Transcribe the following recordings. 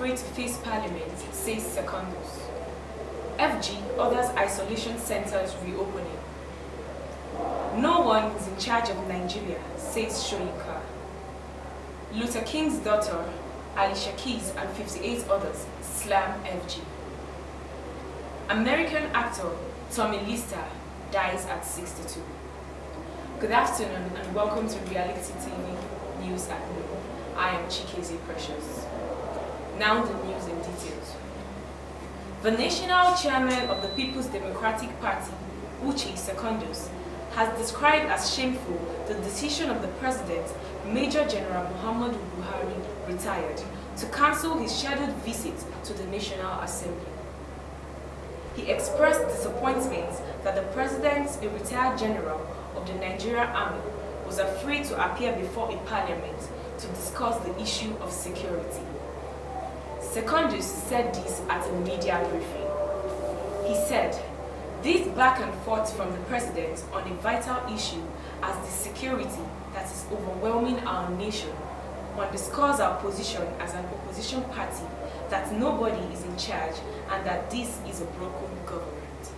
afraid to face parliament, says Secondus. FG orders isolation centers reopening. No one is in charge of Nigeria, says Soyinka. Luther King's daughter, Alicia Keys, and 58 others slam FG. American actor Tommy Lister dies at 62. Good afternoon and welcome to Reality TV News at Noon. I am Chikeze Precious. Now the news in details. The national chairman of the People's Democratic Party, Uche Secondus, has described as shameful the decision of the President, Major General Muhammadu Buhari, retired, to cancel his scheduled visit to the National Assembly. He expressed disappointment that the President, a retired general of the Nigerian Army, was afraid to appear before a parliament to discuss the issue of security. Secondus said this at a media briefing. He said, "This back and forth from the President on a vital issue as the security that is overwhelming our nation underscores our position as an opposition party that nobody is in charge and that this is a broken government.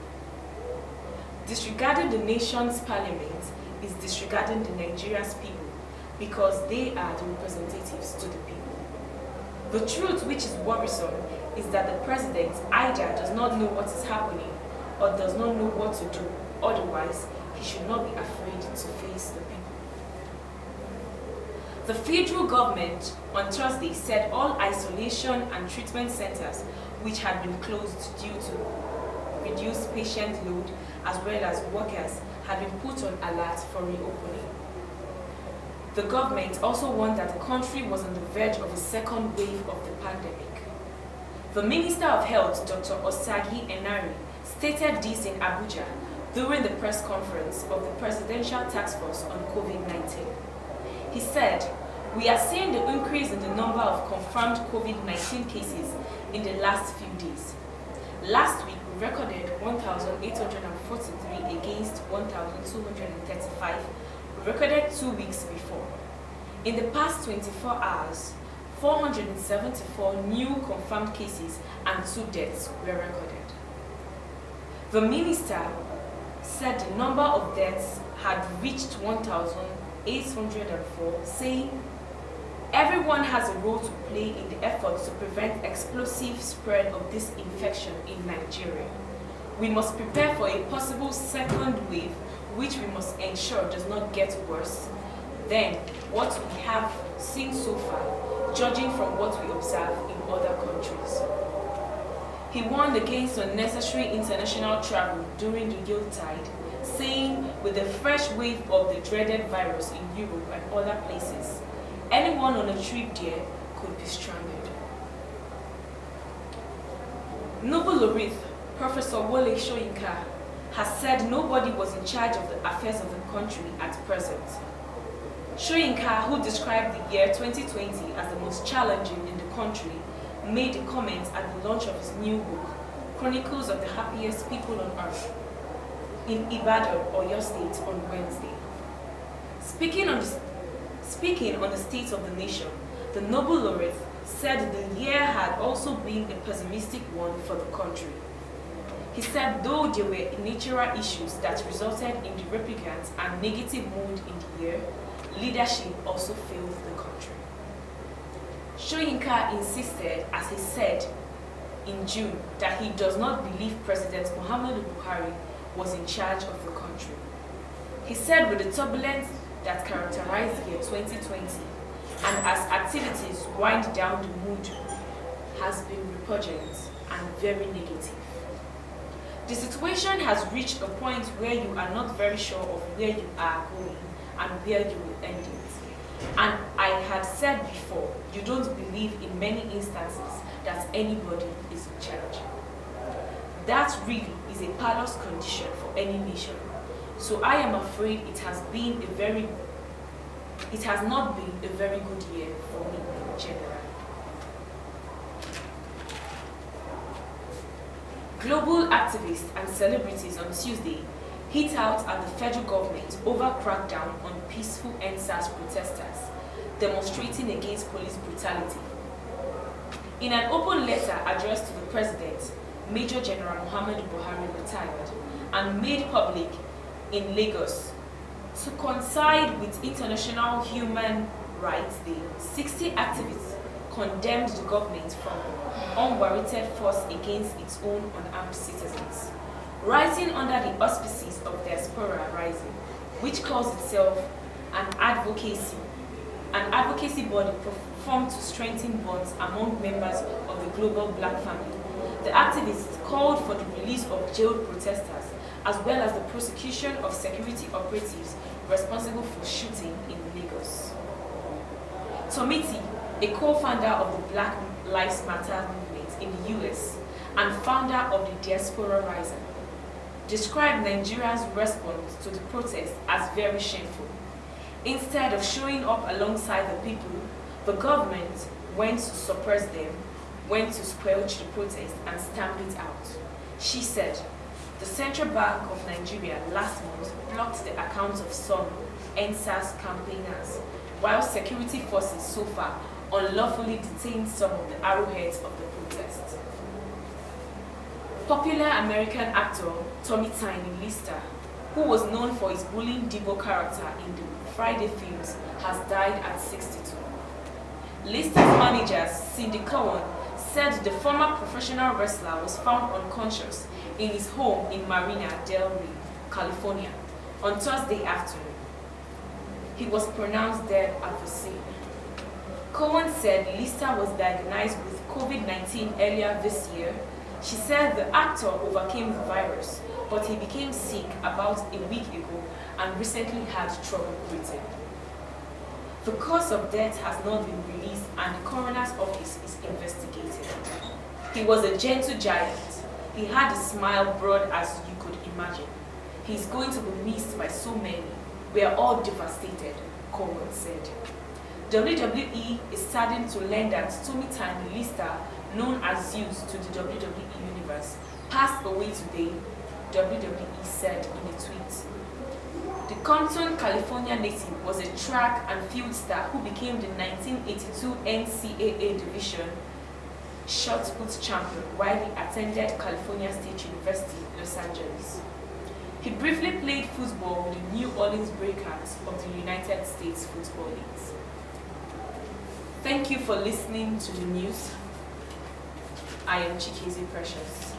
Disregarding the nation's parliament is disregarding the Nigeria's people because they are the representatives to the people. The truth which is worrisome is that the President either does not know what is happening or does not know what to do. Otherwise, he should not be afraid to face the people." The federal government on Thursday said all isolation and treatment centers which had been closed due to reduced patient load as well as workers had been put on alert for reopening. The government also warned that the country was on the verge of a second wave of the pandemic. The Minister of Health, Dr. Osagi Enari, stated this in Abuja during the press conference of the Presidential Task Force on COVID-19. He said, "We are seeing the increase in the number of confirmed COVID-19 cases in the last few days. Last week, we recorded 1,843 against 1,235 we recorded 2 weeks before. In the past 24 hours, 474 new confirmed cases and 2 deaths were recorded." The minister said the number of deaths had reached 1,804, saying, "Everyone has a role to play in the effort to prevent explosive spread of this infection in Nigeria. We must prepare for a possible second wave, which we must ensure does not get worse than what we have seen so far, judging from what we observe in other countries." He warned against unnecessary international travel during the Yuletide, saying with the fresh wave of the dreaded virus in Europe and other places, anyone on a trip there could be stranded. Nobel laureate Professor Wole Soyinka has said nobody was in charge of the affairs of the country at present. Soyinka, who described the year 2020 as the most challenging in the country, made the comments at the launch of his new book, Chronicles of the Happiest People on Earth, in Ibadan, Oyo State, on Wednesday. Speaking on the state of the nation, the Nobel laureate said the year had also been a pessimistic one for the country. He said though there were natural issues that resulted in the replicant and negative mood in the year, leadership also failed the country. Soyinka insisted, as he said in June, that he does not believe President Muhammadu Buhari was in charge of the country. He said with the turbulence that characterized the year 2020, and as activities wind down, the mood has been repugnant and very negative. The situation has reached a point where you are not very sure of where you are going and where you will end it. And I had said before, you don't believe in many instances that anybody is in charge. That really is a perilous condition for any nation. So I am afraid it has not been a very good year for me in general. Global activists and celebrities on Tuesday hit out at the federal government over crackdown on peaceful EndSARS protesters demonstrating against police brutality. In an open letter addressed to the President, Major General Muhammadu Buhari retired and made public in Lagos. To coincide with International Human Rights Day, 60 activists condemned the government from unwarranted force against its own unarmed citizens. Writing under the auspices of Diaspora Rising, which calls itself an advocacy body formed to strengthen bonds among members of the global black family, the activists called for the release of jailed protesters as well as the prosecution of security operatives responsible for shooting in Lagos. Tomiti, a co-founder of the Black Lives Matter movement in the US and founder of the Diaspora Rising, described Nigeria's response to the protest as very shameful. Instead of showing up alongside the people, the government went to suppress them, went to squelch the protest and stamp it out. She said, the Central Bank of Nigeria last month blocked the accounts of some NSAS campaigners, while security forces so far unlawfully detained some of the arrowheads of the protest. Popular American actor Tommy Tiny Lister, who was known for his bullying Debo character in the Friday films, has died at 62. Lister's manager, Cindy Cowan, said the former professional wrestler was found unconscious in his home in Marina del Rey, California, on Thursday afternoon. He was pronounced dead at the scene. Cowan said Lister was diagnosed with COVID-19 earlier this year. She said the actor overcame the virus, but he became sick about a week ago and recently had trouble breathing. The cause of death has not been released and the coroner's office is investigating. He was a gentle giant. He had a smile broad as you could imagine. He's going to be missed by so many. We are all devastated, Coleman said. WWE is saddened to learn that Tommy Tiny Lister, known as Zeus to the WWE Universe, passed away today, WWE said in a tweet. The Compton, California native was a track and field star who became the 1982 NCAA Division shot put champion while he attended California State University, Los Angeles. He briefly played football with the New Orleans Breakers of the United States Football League. Thank you for listening to the news. I am Chikeze Precious.